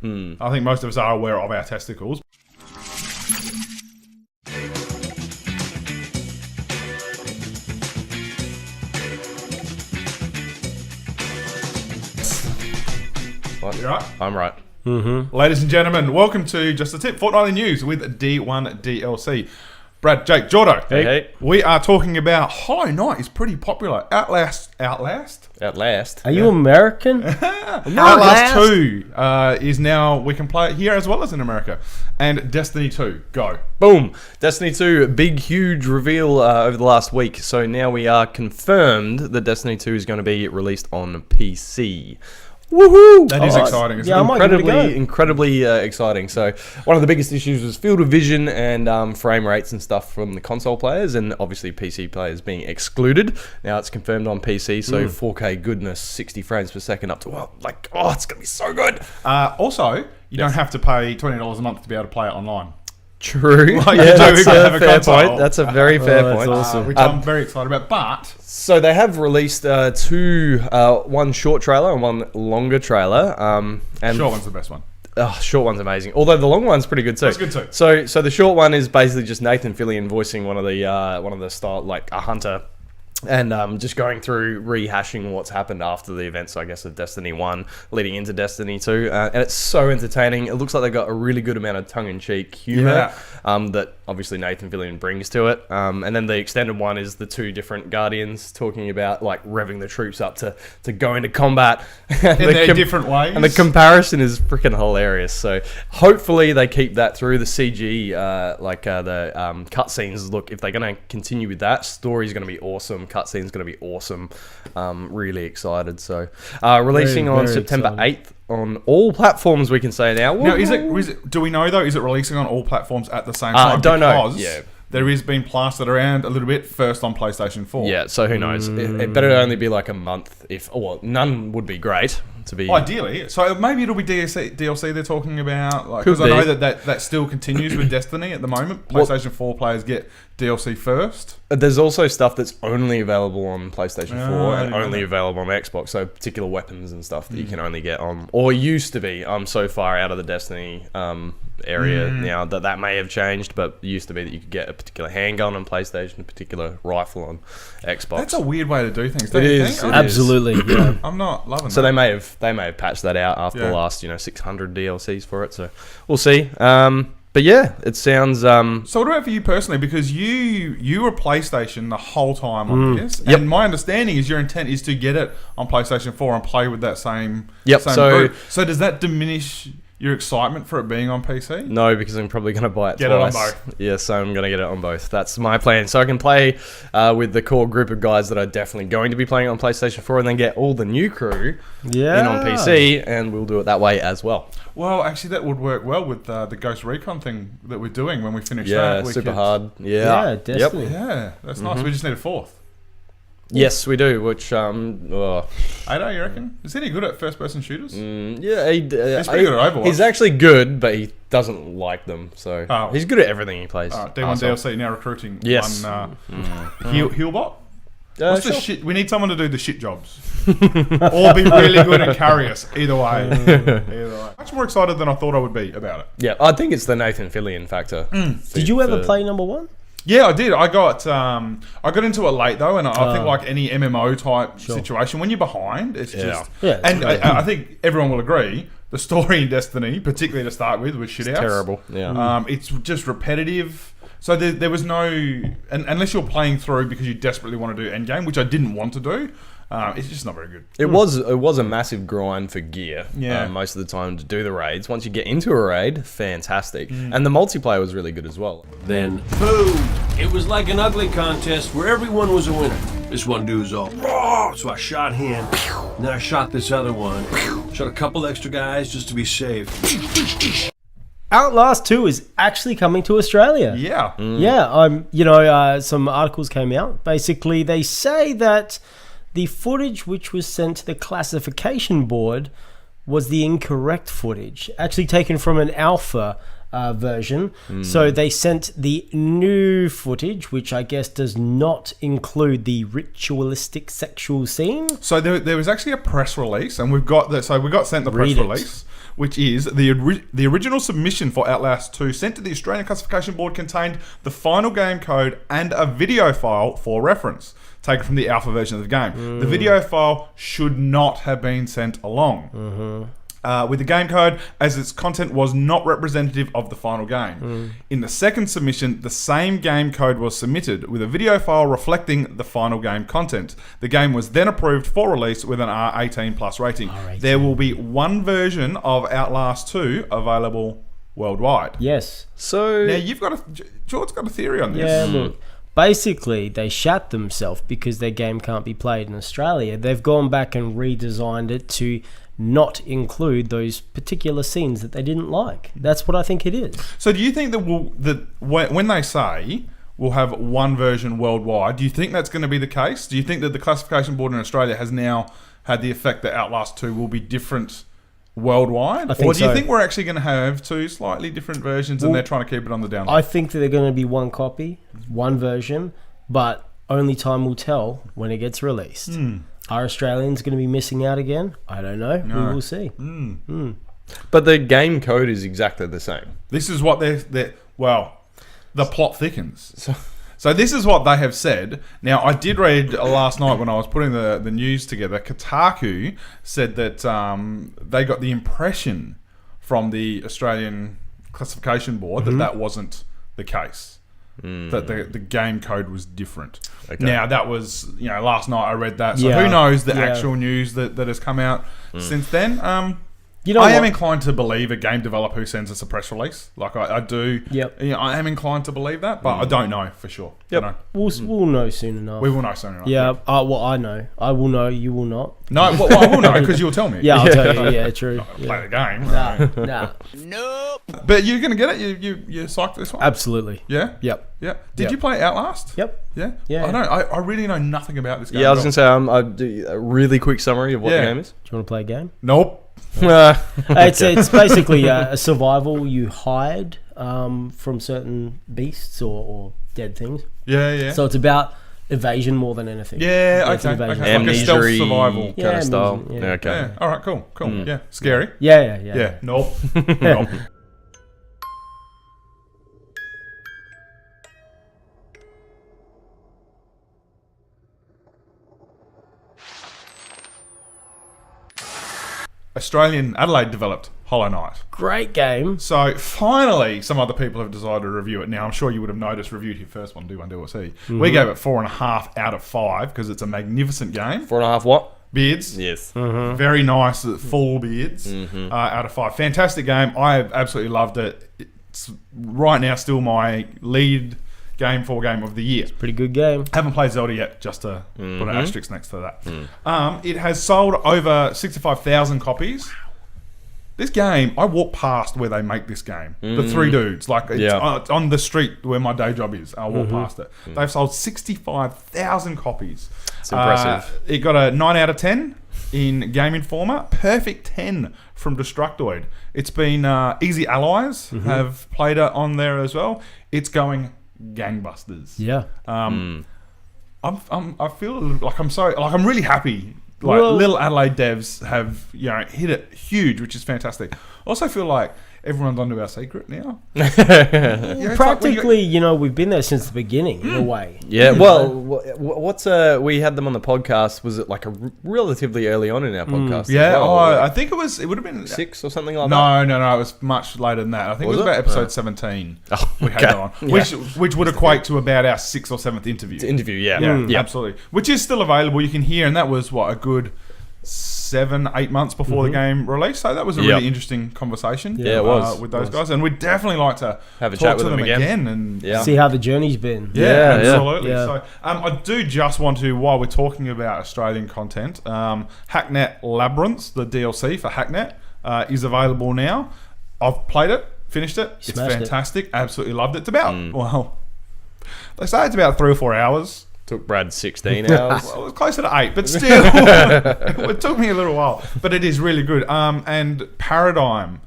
I think most of us are aware of our testicles. What? You right? I'm right. Ladies and gentlemen, welcome to Just a Tip, Fortnightly News with D1 DLC. Brad, Jake, Jordo. Hey. We are talking about Hollow Knight is pretty popular. Outlast? At last. Are you American? Outlast 2 is now, we can play it here as well as in America. And Destiny 2, go. Boom. Destiny 2, big, huge reveal over the last week. So now we are confirmed that Destiny 2 is going to be released on PC. Woohoo! That is exciting. Isn't yeah, it? I might give it a go. Incredibly exciting. So one of the biggest issues was field of vision and frame rates and stuff from the console players, and obviously PC players being excluded. Now it's confirmed on PC, so 4K goodness, 60 frames per second up to it's gonna be so good. Also, you don't have to pay $20 a month to be able to play it online. True. Like you Yeah, do that's if you have a a fair console. point. That's a very fair that's point. awesome. Which I'm very excited about. But So they have released one short trailer and one longer trailer. And short one's the best one. Short one's amazing. Although the long one's pretty good too. That's good too. So the short one is basically just Nathan Fillion voicing one of the style, like a hunter, and just going through rehashing what's happened after the events, I guess, of Destiny 1 leading into Destiny 2. And it's so entertaining. It looks like they've got a really good amount of tongue-in-cheek humor that obviously Nathan Fillion brings to it. And then the extended one is the two different Guardians talking about like revving the troops up to go into combat. In their different ways. And the comparison is freaking hilarious. So hopefully they keep that through. The CG, the cutscenes, look, if they're going to continue with that, story's going to be awesome. Cutscene's going to be awesome. Really excited. So releasing on very September excited. 8th on all platforms, we can say now. Now, is it? Do we know though? Is it releasing on all platforms at the same time? Don't know. Because Yeah. there is been plastered around a little bit. First on PlayStation 4. Yeah, so who knows? It better only be like a month. None would be great to be. Ideally, so maybe it'll be DLC they're talking about, because I know that still continues with Destiny at the moment. PlayStation 4 players get DLC first. There's also stuff that's only available on PlayStation 4 and yeah. only available on Xbox. So particular weapons and stuff that you can only get on, or used to be. I'm so far out of the Destiny area now that may have changed, but it used to be that you could get a particular handgun on PlayStation, a particular rifle on Xbox. That's a weird way to do things. It Don't you is. think? It Absolutely. Yeah. I'm not loving So that. they may have patched that out after Yeah. the last 600 DLCs for it. So we'll see. But yeah, it sounds. So what about for you personally? Because you were PlayStation the whole time on this, Yep. and my understanding is your intent is to get it on PlayStation 4 and play with that same Yep, same so- group. So does that diminish your excitement for it being on PC? No, because I'm probably going to buy it Get it on twice. both. Yeah, so I'm going to get it on both. That's my plan. So I can play with the core group of guys that are definitely going to be playing on PlayStation 4, and then get all the new crew in on PC, and we'll do it that way as well. Well, actually, that would work well with the Ghost Recon thing that we're doing when we finish Yeah, that. We super could- hard. Yeah, Yep. Destiny. Yeah, that's nice. We just need a fourth. Yes, we do. Which Ado, you reckon? Is he any good at first-person shooters? yeah, He's pretty good at Overwatch. He's actually good, but he doesn't like them. So Oh. he's good at everything he plays. All right, D1 Arsehole. DLC now recruiting Yes. one Healbot. What's the shit? We need someone to do the shit jobs, or be really good and carry us. Either way, either way. Much more excited than I thought I would be about it. Yeah, I think it's the Nathan Fillion factor. Did you ever play number one? Yeah, I did. I got into it late though, and I think like any MMO type situation, when you're behind, it's just Yeah, And I think everyone will agree. The story in Destiny, particularly to start with, was shit house. Terrible. Yeah. It's just repetitive. So there was no, unless you're playing through because you desperately want to do endgame, which I didn't want to do. It's just not very good. It was a massive grind for gear. Yeah. Most of the time to do the raids. Once you get into a raid, fantastic, and the multiplayer was really good as well. Then, boom! It was like an ugly contest where everyone was a winner. This one dude was all, raw, so I shot him, and then I shot this other one, shot a couple extra guys just to be safe. Outlast 2 is actually coming to Australia. Yeah. Yeah, some articles came out. Basically, they say that the footage which was sent to the classification board was the incorrect footage, actually taken from an alpha version. So they sent the new footage, which I guess does not include the ritualistic sexual scene. So there was actually a press release, and we've got that. So we got sent the press Read it. release, which is the original submission for Outlast 2 sent to the Australian Classification Board contained the final game code and a video file for reference, taken from the alpha version of the game. The video file should not have been sent along. With the game code, as its content was not representative of the final game. In the second submission, the same game code was submitted with a video file reflecting the final game content. The game was then approved for release with an R18 plus rating. R18. There will be one version of Outlast 2 available worldwide. Yes. So Now George's got a theory on this. Yeah, look. Basically, they shat themselves because their game can't be played in Australia. They've gone back and redesigned it to not include those particular scenes that they didn't like. That's what I think it is. So do you think that when they say we'll have one version worldwide, do you think that's going to be the case? Do you think that the classification board in Australia has now had the effect that Outlast 2 will be different worldwide? I think Or do you so. think we're actually going to have two slightly different versions and they're trying to keep it on the down low? I think that they're going to be one copy, one version, but only time will tell when it gets released. Are Australians going to be missing out again? I don't know. No. We will see. but the game code is exactly the same. This is what the plot thickens. So this is what they have said. Now, I did read last night when I was putting the news together, Kotaku said that they got the impression from the Australian Classification Board that wasn't the case. That the game code was different. Okay. Now, that was, last night I read that. So Yeah. who knows the Yeah. actual news that has come out since then. You know I am what? inclined to believe a game developer who sends us a press release. Like I do. Yep. I am inclined to believe that, but I don't know for sure. Yep. You know. We'll know soon enough. We will know soon enough. Yeah, well, I know. I will know, you will not. No, well, I will know because you'll tell me. Yeah, I'll tell you. Yeah, true. Play Yeah. the game. Nah. But you're gonna get it. You psyched for this one. Absolutely. Yeah. Yep. Yeah. Did Yep. you play Outlast? Yep. Yeah. Yeah. I don't. I really know nothing about this game. Yeah, I was at going to say, I'll do a really quick summary of what Yeah. the game is. Do you want to play a game? Nope. It's basically a survival you hide from certain beasts or dead things. Yeah. Yeah. So it's about evasion more than anything. yeah. it's an Okay. evasion. Okay. Like a stealth Amnesia survival. kind Yeah, of style. amnesia, yeah. Okay. Yeah. All right. Cool. Yeah. Scary. Yeah. Yeah. Nope. Nope. Australian Adelaide developed Hollow Knight. Great game. So finally, some other people have decided to review it. Now, I'm sure you would have noticed, reviewed your first one, Do Or See. We gave it 4.5 out of 5 because it's a magnificent game. 4.5 what? Beards. Yes. Very nice, full beards. Out of 5. Fantastic game. I have absolutely loved it. It's right now still my lead game of the year. Pretty good game. Haven't played Zelda yet, just to put an asterisk next to that. It has sold over 65,000 copies. This game, I walk past where they make this game. The three dudes, like it's on the street where my day job is. I walk past it. They've sold 65,000 copies. It's impressive. It got a 9 out of 10 in Game Informer. Perfect 10 from Destructoid. It's been Easy Allies have played it on there as well. It's going gangbusters. Yeah. I feel like I'm really happy. Like Well- Little Adelaide devs have hit it huge, which is fantastic. I also feel like everyone's onto our secret now. It's like when you- Practically, we've been there since the beginning, in a way. Yeah, well, what's we had them on the podcast. Was it like relatively early on in our podcast? as yeah. well? I think it would have been 6 or something like that. No. It was much later than that. I think Was it was it? about episode 17. We had okay. that on, which would equate to about our 6th or 7th interview. Interview, yeah. Yeah, absolutely. Which is still available. You can hear, and that was a good 7-8 months before the game released. So that was a really interesting conversation. Yeah, it was. With those guys, and we'd definitely like to Have a talk chat to with them them again. and Yeah. See how the journey's been. Yeah, Yeah, absolutely. yeah. So I do just want to, while we're talking about Australian content, Hacknet Labyrinths, the DLC for Hacknet, is available now. I've played it, finished it. It's Smashed it. fantastic. Absolutely loved it. It's about, they say it's about 3 or 4 hours. Took Brad 16 hours. Well, it was closer to 8, but still, it took me a little while. But it is really good. And Paradigm,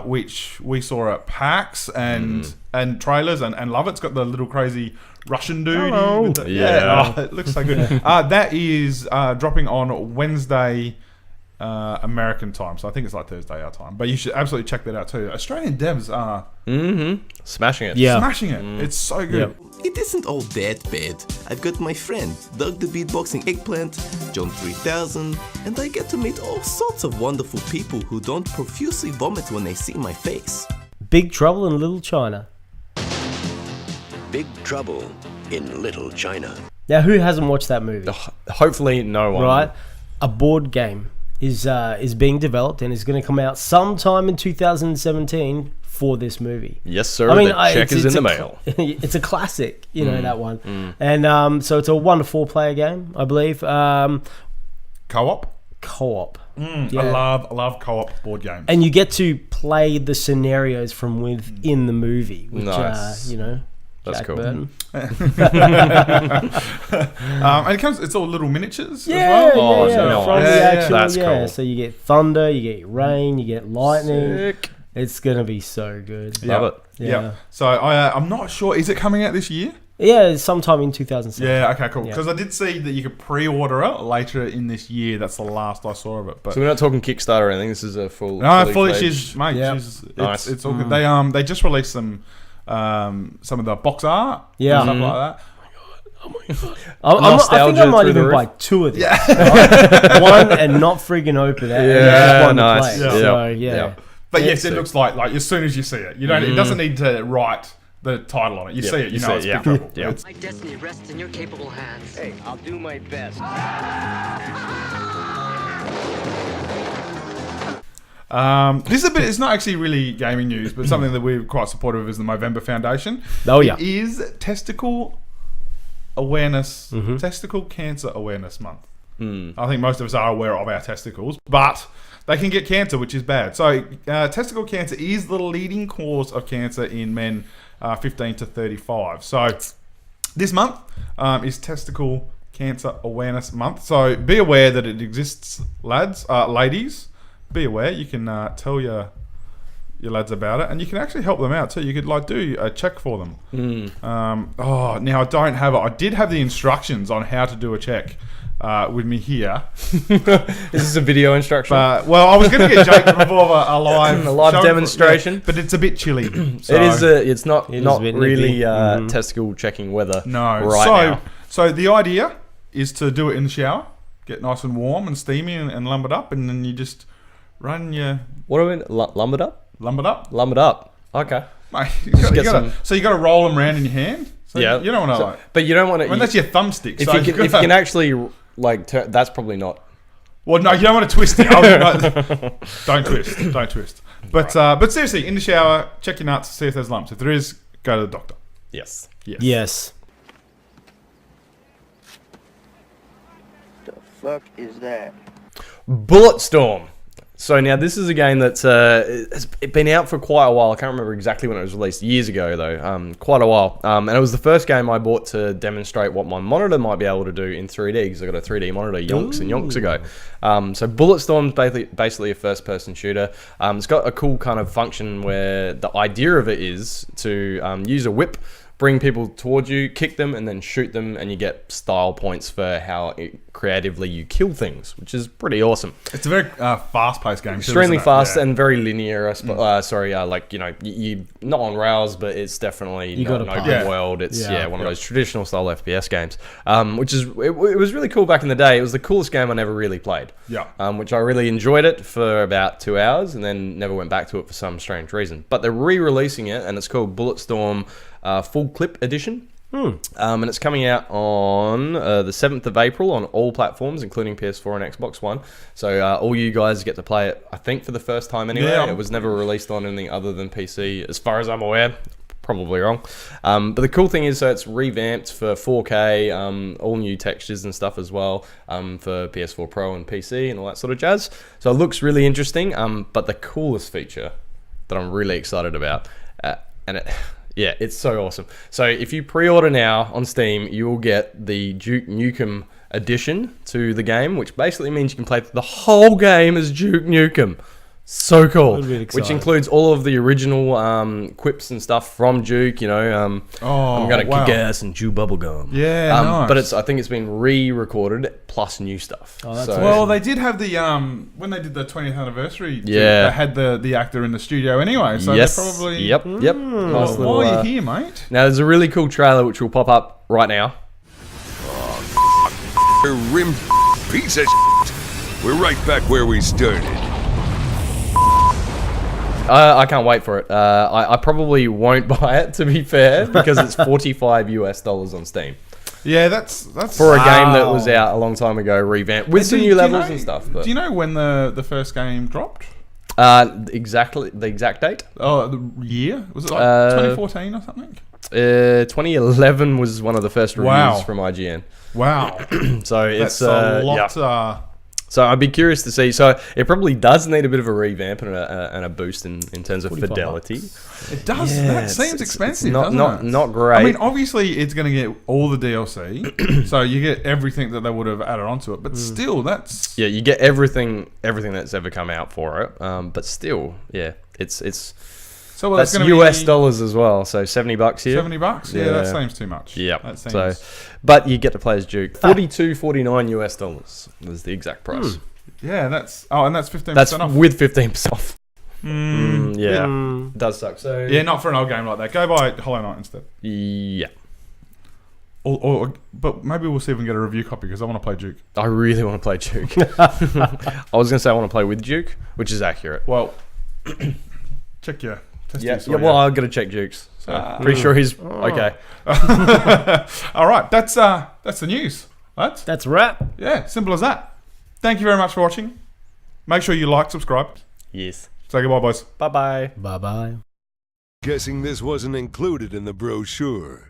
which we saw at PAX and trailers and love it. It's got the little crazy Russian dude. Hello. It looks so good. That is dropping on Wednesday American time. So I think it's like Thursday our time. But you should absolutely check that out too. Australian devs are Smashing it. Yeah. smashing it. It's so good. It isn't all that bad. I've got my friend, Doug the Beatboxing Eggplant, John 3000, and I get to meet all sorts of wonderful people who don't profusely vomit when they see my face. Big Trouble in Little China. Big Trouble in Little China. Now, who hasn't watched that movie? Hopefully no one. Right? A board game is being developed and is going to come out sometime in 2017 for this movie. Yes, sir. I mean, the check is in the mail. It's a classic, you know, that one. And so it's a 1 to 4 player game, I believe. Co-op. Co-op. I love co-op board games. And you get to play the scenarios from within the movie, which, Nice. you know, That's Jack cool. Burton. And it's all little miniatures Yeah, as well. yeah, nice. from the Yeah, actual, that's cool. So you get thunder, you get rain, you get lightning. Sick. It's gonna be so good. Love it. Yeah. So I'm not sure. Is it coming out this year? Yeah, sometime in 2007. Yeah. Okay. Cool. Yeah. Because I did see that you could pre-order it later in this year. That's the last I saw of it. But So we're not talking Kickstarter or anything. This is a full. no, fully fully. fledged- She's mate. Yeah. Nice. It's all good. They just released some of the box art. Yeah. And stuff like that. I think Nostalgia I might through the even roof. buy 2 of these. Right? One and not friggin' open it. and just one to nice. play. Yeah. So, Yeah. yeah. But Yeah, yes, it looks like as soon as you see it, you don't. It doesn't need to write the title on it. You see it, you know it's Big Trouble. Yeah. It's- My destiny rests in your capable hands. Hey, I'll do my best. This is a bit. It's not actually really gaming news, but something that we're quite supportive of is the Movember Foundation. Oh, yeah. It is testicle awareness, testicle cancer awareness month. I think most of us are aware of our testicles, but they can get cancer, which is bad. So, testicle cancer is the leading cause of cancer in men 15 to 35. So, this month is Testicle Cancer Awareness Month. So, be aware that it exists, lads, ladies. Be aware. You can tell your lads about it, and you can actually help them out too. You could do a check for them. Now I don't have it. I did have the instructions on how to do a check with me here. Is this a video instruction? Well, I was going to get Jake before a live A live show, demonstration. but it's a bit chilly. So. It is. It's not is not a bit really nippy. testicle checking weather. No. Right now. So the idea is to do it in the shower, get nice and warm and steamy, and lump it up, and then you just run your What do we lumbered up? lump it up. Lumbered up. Okay. Mate, get so you got to roll them around in your hand. So Yeah. you don't want to But you don't want to. I mean, that's your thumbstick. if So you can actually that's probably not. well, no, you don't want to twist it. Don't twist. Don't twist. But seriously, in the shower, check your nuts, see if there's lumps. If there is, go to the doctor. Yes. Yes. The fuck is that? Bulletstorm. So now this is a game that's has been out for quite a while. I can't remember exactly when it was released. Years ago though, quite a while. And it was the first game I bought to demonstrate what my monitor might be able to do in 3D because I got a 3D monitor yonks ago. So Bulletstorm's basically a first-person shooter. It's got a cool kind of function where the idea of it is to use a whip, bring people towards you, kick them, and then shoot them, and you get style points for how creatively you kill things, which is pretty awesome. It's a very fast-paced game. too, Extremely isn't it? fast Yeah. and very linear. You not on rails, but it's definitely You not got an a open path. world. It's Yeah. one of those traditional style FPS games, which is it was really cool back in the day. It was the coolest game I never really played. Yeah. Which I really enjoyed it for about 2 hours and then never went back to it for some strange reason. But they're re-releasing it, and it's called Bulletstorm Full Clip Edition. And it's coming out on the 7th of April on all platforms, including PS4 and Xbox One. So all you guys get to play it, I think, for the first time anyway. Yeah. It was never released on anything other than PC, as far as I'm aware. Probably wrong. But the cool thing is, so it's revamped for 4K, all new textures and stuff as well, for PS4 Pro and PC and all that sort of jazz. So it looks really interesting. But the coolest feature that I'm really excited about, yeah, it's so awesome. So if you pre-order now on Steam, you will get the Duke Nukem edition to the game, which basically means you can play the whole game as Duke Nukem. So cool. Little bit Which excited. includes all of the original quips and stuff from Duke. You know, I'm gonna wow. kick ass and chew bubblegum. Yeah, nice. But I think it's been re-recorded plus new stuff. Oh, that's So- Well, they did have the when they did the 20th anniversary. Yeah. They had the actor in the studio anyway. So yes. they probably. Yep. Nice Well, little, while you're here, mate. Now there's a really cool trailer which will pop up right now. Rim piece of shit. We're right back where we started. I can't wait for it. I probably won't buy it, to be fair, because it's $45 on Steam Yeah, that's for a game that was out a long time ago, revamped with some Do new you levels know- and stuff. But Do you know when the first game dropped? exactly the exact date? Oh, the year was it like 2014 or something? 2011 was one of the first reviews Wow. from IGN. Wow, So it's that's a yeah. lot. So I'd be curious to see. So it probably does need a bit of a revamp and a boost in terms of 45 fidelity. It does. Yeah, That it's- seems it's expensive. not- doesn't not- it? not great. I mean, obviously, it's going to get all the DLC, so you get everything that they would have added onto it. But still, that's Yeah, you get everything that's ever come out for it. But still, yeah, it's so. Well, that's it's gonna US be dollars as well. So $70 here. $70. Yeah, that seems too much. Yep. That seems. So, but you get to play as Duke. $42.49 US is the exact price. Yeah, that's and that's 15% That's off. with 15% off. Yeah, Mm. it does suck. So Yeah, not for an old game like that. Go buy Hollow Knight instead. yeah. But maybe we'll see if we can get a review copy because I want to play Duke. I really want to play Duke. I was going to say I want to play with Duke, which is accurate. Well, check your testes. Yeah, well, I've got to check Duke's. So pretty sure he's okay. All right, that's the news, lads. That's a wrap. Yeah, simple as that. Thank you very much for watching. Make sure you like, subscribe. Yes. Say goodbye, boys. Bye-bye. Bye bye. Guessing this wasn't included in the brochure.